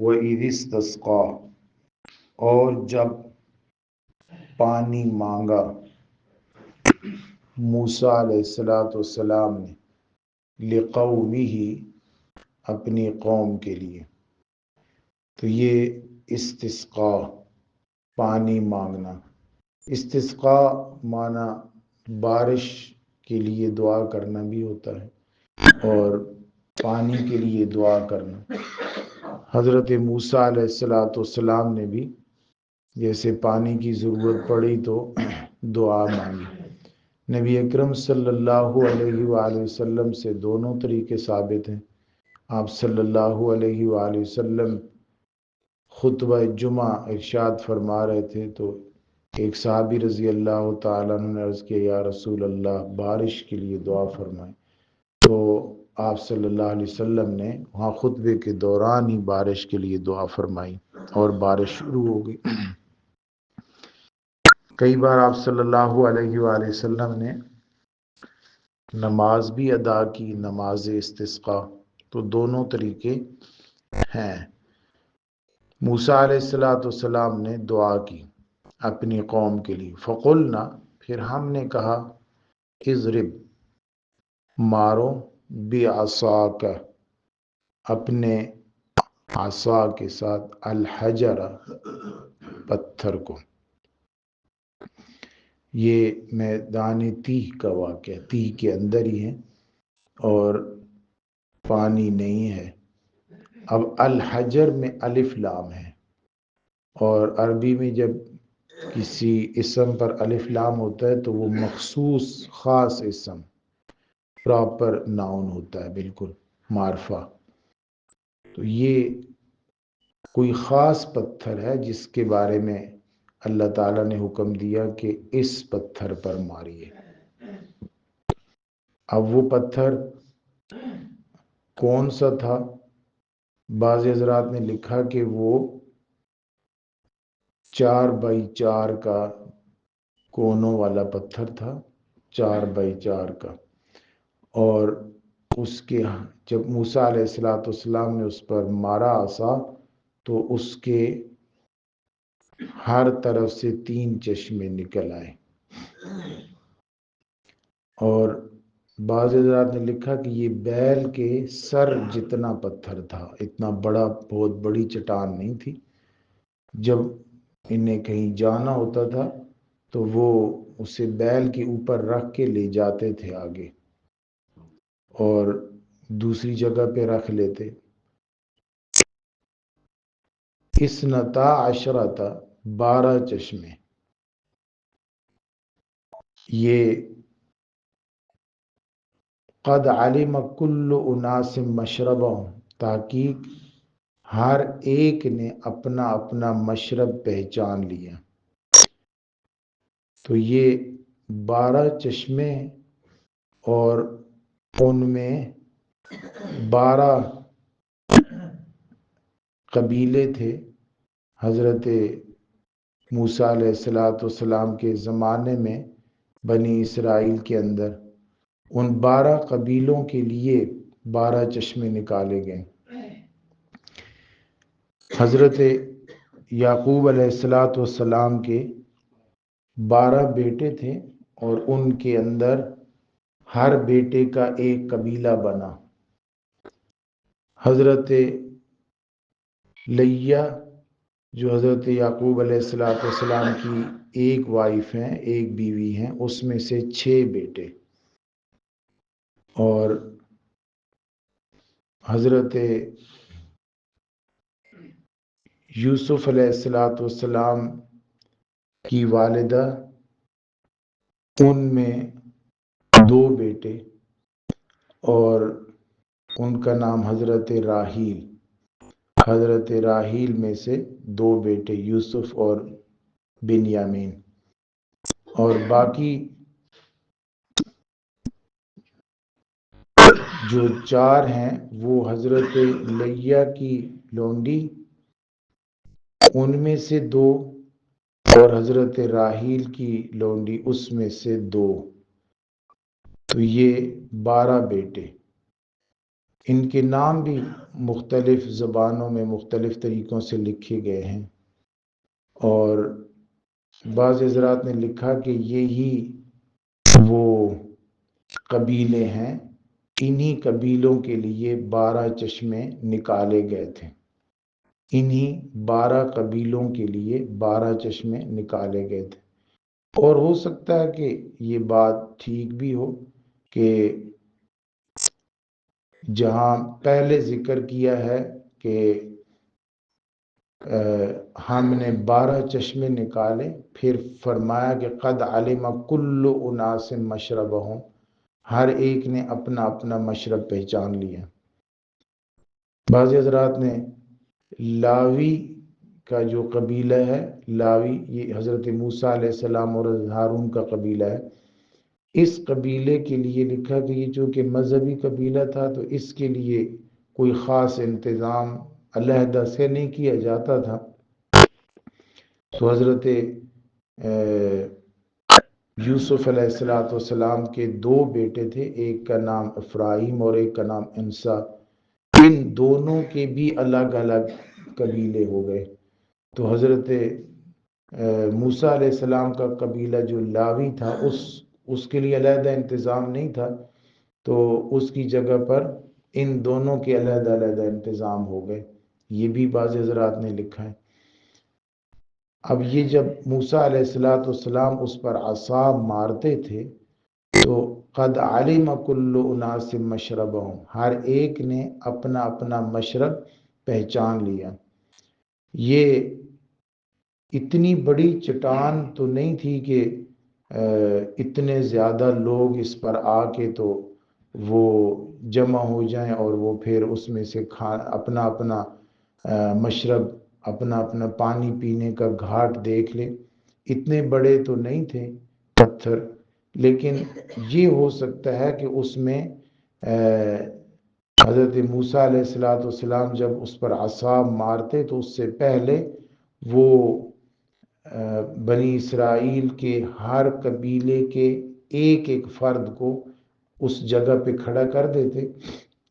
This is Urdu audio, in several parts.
وَإِذِ اسْتَسْقَىٰ، اور جب پانی مانگا موسیٰ علیہ السلام نے لِقَوْمِهِ، اپنی قوم کے لیے. تو یہ استسقاء، پانی مانگنا. استسقاء معنی بارش کے لیے دعا کرنا بھی ہوتا ہے اور پانی کے لیے دعا کرنا. حضرت موسیٰ علیہ السلام نے بھی جیسے پانی کی ضرورت پڑی تو دعا مانگی. نبی اکرم صلی اللہ علیہ وآلہ وسلم سے دونوں طریقے ثابت ہیں. آپ صلی اللہ علیہ وآلہ وسلم خطبہ جمعہ ارشاد فرما رہے تھے تو ایک صحابی رضی اللہ تعالیٰ عنہ نے عرض کیا یا رسول اللہ بارش کے لیے دعا فرمائیں. تو آپ صلی اللہ علیہ وسلم نے وہاں خطبے کے دوران ہی بارش کے لیے دعا فرمائی اور بارش شروع ہو گئی. کئی بار آپ صلی اللہ علیہ وآلہ وسلم نے نماز بھی ادا کی، نماز استسقاء. تو دونوں طریقے ہیں. موسیٰ علیہ السلام نے دعا کی اپنی قوم کے لیے. فقلنا، پھر ہم نے کہا اضرب، مارو، بعصاک، اپنے عصا کے ساتھ، الحجر، پتھر کو. یہ میدان تیہ کا واقعہ، تیہ کے اندر ہی ہے اور پانی نہیں ہے. اب الحجر میں الف لام ہے اور عربی میں جب کسی اسم پر الف لام ہوتا ہے تو وہ مخصوص خاص اسم، پراپر ناؤن ہوتا ہے، بالکل معرفہ. تو یہ کوئی خاص پتھر ہے جس کے بارے میں اللہ تعالیٰ نے حکم دیا کہ اس پتھر پر ماریے. اب وہ پتھر کون سا تھا؟ بعض حضرات نے لکھا کہ وہ 4x4 کا کونوں والا پتھر تھا، 4x4 کا. اور اس کے جب موسیٰ علیہ السلام نے اس پر مارا عصا تو اس کے ہر طرف سے 3 چشمے نکل آئے. اور بعض حضرات نے لکھا کہ یہ بیل کے سر جتنا پتھر تھا، اتنا بڑا، بہت بڑی چٹان نہیں تھی. جب انہیں کہیں جانا ہوتا تھا تو وہ اسے بیل کے اوپر رکھ کے لے جاتے تھے آگے اور دوسری جگہ پہ رکھ لیتے. 12 چشمے. یہ قد علم کل اناس مشربہم، تحقیق ہر ایک نے اپنا اپنا مشرب پہچان لیا. تو یہ 12 چشمے اور ان میں 12 قبیلے تھے. حضرت موسیٰ علیہ السلام کے زمانے میں بنی اسرائیل کے اندر ان 12 قبیلوں کے لیے 12 چشمے نکالے گئے. حضرت یعقوب علیہ السلام کے 12 بیٹے تھے اور ان کے اندر ہر بیٹے کا ایک قبیلہ بنا. حضرت لیہ جو حضرت یعقوب علیہ السلام کی ایک وائف ہیں، ایک بیوی ہیں، اس میں سے 6 بیٹے. اور حضرت یوسف علیہ السلام کی والدہ، ان میں 2 بیٹے اور ان کا نام حضرت راحیل. حضرت راحیل میں سے 2 بیٹے یوسف اور بنیامین. اور باقی جو 4 ہیں وہ حضرت لیہ کی لونڈی، ان میں سے 2 اور حضرت راحیل کی لونڈی، اس میں سے 2. تو یہ 12 بیٹے. ان کے نام بھی مختلف زبانوں میں مختلف طریقوں سے لکھے گئے ہیں، اور بعض حضرات نے لکھا کہ یہی وہ قبیلے ہیں، انہی قبیلوں کے لیے 12 چشمے نکالے گئے تھے، انہی 12 قبیلوں کے لیے 12 چشمے نکالے گئے تھے۔ اور ہو سکتا ہے کہ یہ بات ٹھیک بھی ہو کہ جہاں پہلے ذکر کیا ہے کہ ہم نے 12 چشمے نکالے، پھر فرمایا کہ قد علم کل اناس مشربہم، ہر ایک نے اپنا اپنا مشرب پہچان لیا۔ بعض حضرات نے لاوی کا جو قبیلہ ہے، لاوی یہ حضرت موسیٰ علیہ السلام اور ہارون کا قبیلہ ہے، اس قبیلے کے لیے لکھا کہ یہ چونکہ مذہبی قبیلہ تھا تو اس کے لیے کوئی خاص انتظام علیحدہ سے نہیں کیا جاتا تھا، تو حضرت یوسف علیہ السلام کے 2 بیٹے تھے، ایک کا نام افراہیم اور ایک کا نام انسا، ان دونوں کے بھی الگ الگ قبیلے ہو گئے۔ تو حضرت موسیٰ علیہ السلام کا قبیلہ جو لاوی تھا اس کے لیے علیحدہ انتظام نہیں تھا، تو اس کی جگہ پر ان دونوں کے علیحدہ علیحدہ انتظام ہو گئے، یہ بھی بعض حضرات نے لکھا ہے۔ اب یہ جب موسیٰ علیہ السلام اس پر عصا مارتے تھے تو قد علم کل اناس مشربہم، ہر ایک نے اپنا اپنا مشرب پہچان لیا۔ یہ اتنی بڑی چٹان تو نہیں تھی کہ اتنے زیادہ لوگ اس پر آ کے تو وہ جمع ہو جائیں اور وہ پھر اس میں سے اپنا اپنا مشرب، اپنا اپنا پانی پینے کا گھاٹ دیکھ لے، اتنے بڑے تو نہیں تھے پتھر، لیکن یہ ہو سکتا ہے کہ اس میں حضرت موسیٰ علیہ السلام جب اس پر عصا مارتے تو اس سے پہلے وہ بنی اسرائیل کے ہر قبیلے کے ایک ایک فرد کو اس جگہ پہ کھڑا کر دیتے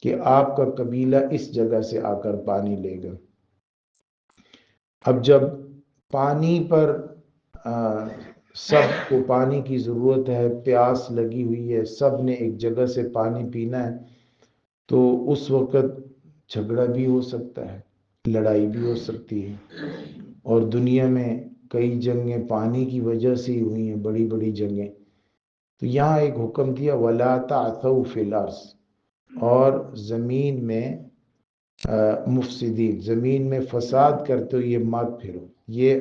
کہ آپ کا قبیلہ اس جگہ سے آ کر پانی لے گا۔ اب جب پانی پر سب کو پانی کی ضرورت ہے، پیاس لگی ہوئی ہے، سب نے ایک جگہ سے پانی پینا ہے، تو اس وقت جھگڑا بھی ہو سکتا ہے، لڑائی بھی ہو سکتی ہے، اور دنیا میں کئی جنگیں پانی کی وجہ سے ہی ہوئی ہیں، بڑی بڑی جنگیں۔ تو یہاں ایک حکم دیا وَلَا تَعْثَوْا فِي الْأَرْضِ، اور زمین میں مفسدین، زمین میں فساد کرتے ہوئے مت پھرو۔ یہ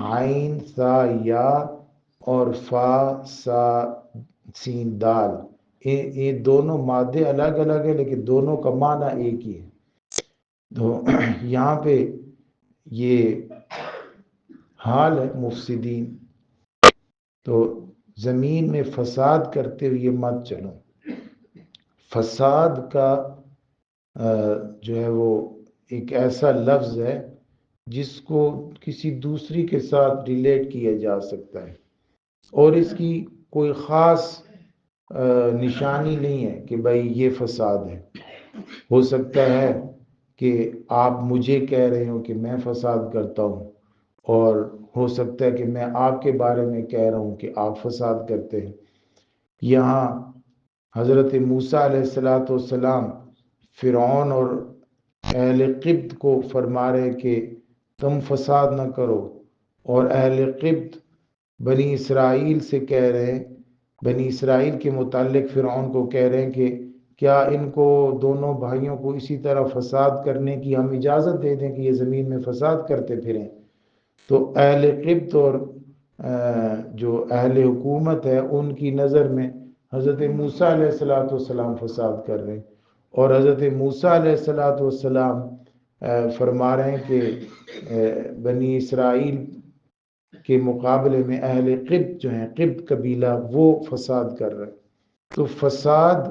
عین سا یا اور فا سا سین دال، یہ دونوں مادے الگ الگ ہیں لیکن دونوں کا معنی ایک ہی ہے۔ تو یہاں پہ یہ حال ہے مفسدین، تو زمین میں فساد کرتے ہوئے مت چلو۔ فساد کا جو ہے وہ ایک ایسا لفظ ہے جس کو کسی دوسری کے ساتھ ریلیٹ کیا جا سکتا ہے، اور اس کی کوئی خاص نشانی نہیں ہے کہ بھائی یہ فساد ہے۔ ہو سکتا ہے کہ آپ مجھے کہہ رہے ہو کہ میں فساد کرتا ہوں، اور ہو سکتا ہے کہ میں آپ کے بارے میں کہہ رہا ہوں کہ آپ فساد کرتے ہیں۔ یہاں حضرت موسیٰ علیہ السلام فرعون اور اہل قبط کو فرما رہے کہ تم فساد نہ کرو، اور اہل قبط بنی اسرائیل سے کہہ رہے ہیں، بنی اسرائیل کے متعلق فرعون کو کہہ رہے ہیں کہ کیا ان کو دونوں بھائیوں کو اسی طرح فساد کرنے کی ہم اجازت دے دیں کہ یہ زمین میں فساد کرتے پھریں؟ تو اہل قبط اور جو اہل حکومت ہے ان کی نظر میں حضرت موسیٰ علیہ السلام فساد کر رہے ہیں، اور حضرت موسیٰ علیہ السلام فرما رہے ہیں کہ بنی اسرائیل کے مقابلے میں اہل قبط جو ہیں، قبط قبیلہ، وہ فساد کر رہے ہیں۔ تو فساد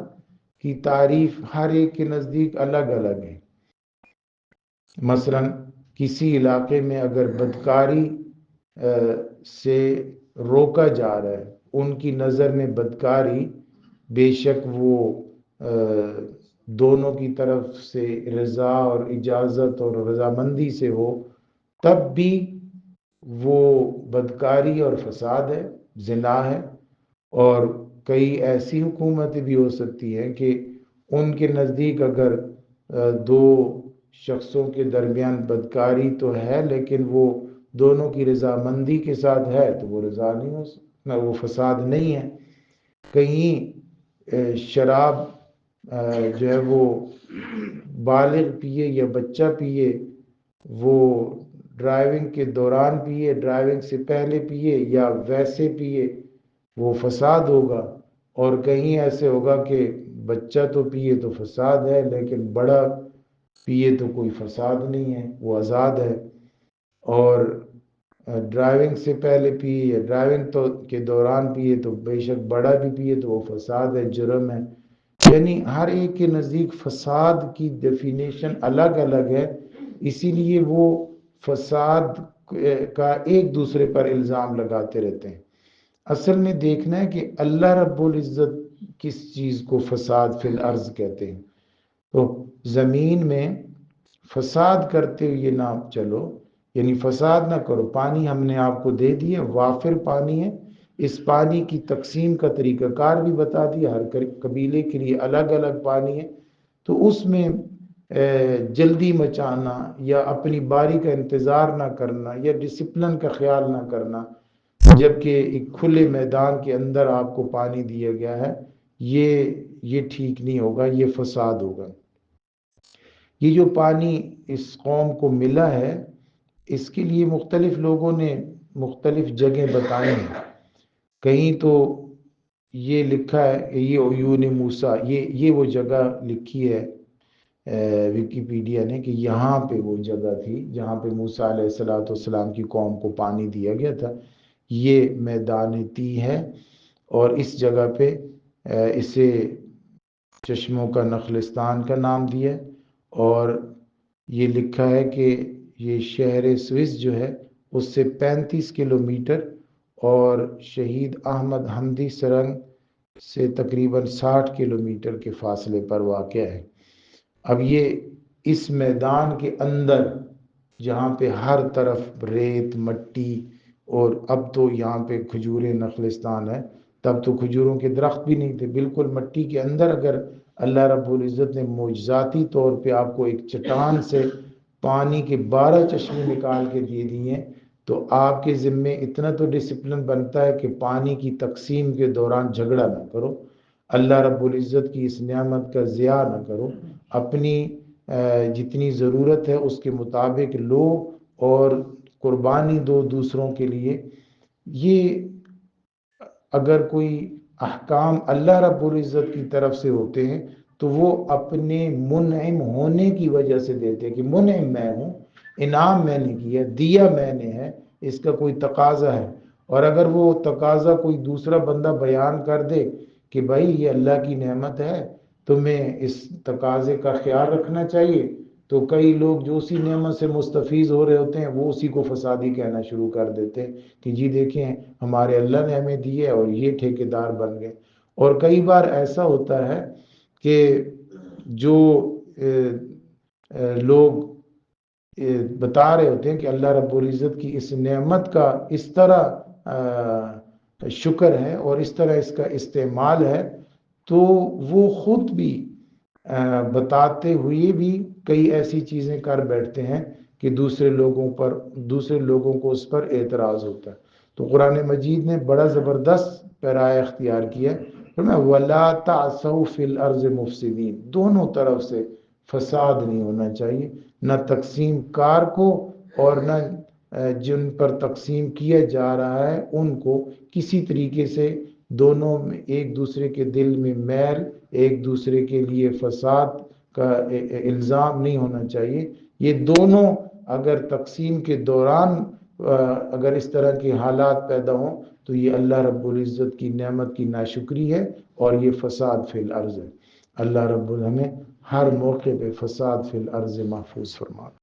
کی تعریف ہر ایک کے نزدیک الگ الگ ہے۔ مثلا کسی علاقے میں اگر بدکاری سے روکا جا رہا ہے، ان کی نظر میں بدکاری بے شک وہ دونوں کی طرف سے رضا اور اجازت اور رضامندی سے ہو، تب بھی وہ بدکاری اور فساد ہے، زنا ہے۔ اور کئی ایسی حکومتیں بھی ہو سکتی ہیں کہ ان کے نزدیک اگر دو شخصوں کے درمیان بدکاری تو ہے، لیکن وہ دونوں کی رضامندی کے ساتھ ہے، تو وہ رضا نہیں ہو سکتا، وہ فساد نہیں ہے۔ کہیں شراب جو ہے وہ بالغ پیے یا بچہ پیے، وہ ڈرائیونگ کے دوران پیے، ڈرائیونگ سے پہلے پیے یا ویسے پیے، وہ فساد ہوگا۔ اور کہیں ایسے ہوگا کہ بچہ تو پیے تو فساد ہے، لیکن بڑا پیے تو کوئی فساد نہیں ہے، وہ آزاد ہے۔ اور ڈرائیونگ سے پہلے پیے یا ڈرائیونگ کے دوران پیے تو بے شک بڑا بھی پیے تو وہ فساد ہے، جرم ہے۔ یعنی ہر ایک کے نزدیک فساد کی ڈیفینیشن الگ الگ ہے، اسی لیے وہ فساد کا ایک دوسرے پر الزام لگاتے رہتے ہیں۔ اصل میں دیکھنا ہے کہ اللہ رب العزت کس چیز کو فساد فی الارض کہتے ہیں۔ تو زمین میں فساد کرتے ہوئے نہ چلو، یعنی فساد نہ کرو۔ پانی ہم نے آپ کو دے دیا، وافر پانی ہے، اس پانی کی تقسیم کا طریقہ کار بھی بتا دیا، ہر قبیلے کے لیے الگ الگ پانی ہے۔ تو اس میں جلدی مچانا یا اپنی باری کا انتظار نہ کرنا یا ڈسپلن کا خیال نہ کرنا، جبکہ ایک کھلے میدان کے اندر آپ کو پانی دیا گیا ہے، یہ ٹھیک نہیں ہوگا، یہ فساد ہوگا۔ یہ جو پانی اس قوم کو ملا ہے، اس کے لیے مختلف لوگوں نے مختلف جگہ بتائی ہیں۔ کہیں تو یہ لکھا ہے، یہ عیون موسیٰ، یہ وہ جگہ لکھی ہے ویکیپیڈیا نے کہ یہاں پہ وہ جگہ تھی جہاں پہ موسیٰ علیہ السلام کی قوم کو پانی دیا گیا تھا۔ یہ میدان تی ہے، اور اس جگہ پہ اسے چشموں کا نخلستان کا نام دیا ہے۔ اور یہ لکھا ہے کہ یہ شہر سوئس جو ہے اس سے 35 کلومیٹر اور شہید احمد حمدی سرنگ سے تقریباً 60 کلومیٹر کے فاصلے پر واقع ہے۔ اب یہ اس میدان کے اندر جہاں پہ ہر طرف ریت مٹی، اور اب تو یہاں پہ کھجوریں نخلستان ہے، تب تو کھجوروں کے درخت بھی نہیں تھے، بالکل مٹی کے اندر اگر اللہ رب العزت نے معجزاتی طور پہ آپ کو ایک چٹان سے پانی کے 12 چشمے نکال کے دے دیے ہیں، تو آپ کے ذمے اتنا تو ڈسپلن بنتا ہے کہ پانی کی تقسیم کے دوران جھگڑا نہ کرو، اللہ رب العزت کی اس نعمت کا ضیاع نہ کرو، اپنی جتنی ضرورت ہے اس کے مطابق لو اور قربانی دو دوسروں کے لیے۔ یہ اگر کوئی احکام اللہ رب العزت کی طرف سے ہوتے ہیں تو وہ اپنے منعم ہونے کی وجہ سے دیتے ہیں کہ منعم میں ہوں، انعام میں نے کیا، دیا میں نے ہے، اس کا کوئی تقاضا ہے۔ اور اگر وہ تقاضا کوئی دوسرا بندہ بیان کر دے کہ بھائی یہ اللہ کی نعمت ہے، تمہیں اس تقاضے کا خیال رکھنا چاہیے، تو کئی لوگ جو اسی نعمت سے مستفیض ہو رہے ہوتے ہیں وہ اسی کو فسادی کہنا شروع کر دیتے ہیں کہ جی دیکھیں ہمارے اللہ نے ہمیں دی ہے اور یہ ٹھیکیدار بن گئے۔ اور کئی بار ایسا ہوتا ہے کہ جو لوگ بتا رہے ہوتے ہیں کہ اللہ رب العزت کی اس نعمت کا اس طرح شکر ہے اور اس طرح اس کا استعمال ہے، تو وہ خود بھی بتاتے ہوئے بھی کئی ایسی چیزیں کر بیٹھتے ہیں کہ دوسرے لوگوں کو اس پر اعتراض ہوتا ہے۔ تو قرآن مجید نے بڑا زبردست پیرایہ اختیار کیا ہے، وَلَا تَعْثَوْا فِي الْأَرْضِ مُفْسِدِينَ، دونوں طرف سے فساد نہیں ہونا چاہیے، نہ تقسیم کار کو اور نہ جن پر تقسیم کیا جا رہا ہے ان کو کسی طریقے سے دونوں میں ایک دوسرے کے دل میں میل، ایک دوسرے کے لیے فساد کا الزام نہیں ہونا چاہیے۔ یہ دونوں اگر تقسیم کے دوران اگر اس طرح کے حالات پیدا ہوں تو یہ اللہ رب العزت کی نعمت کی ناشکری ہے اور یہ فساد فی الارض ہے۔ اللہ رب العزت ہمیں ہر موقع پہ فساد فی الارض محفوظ فرما۔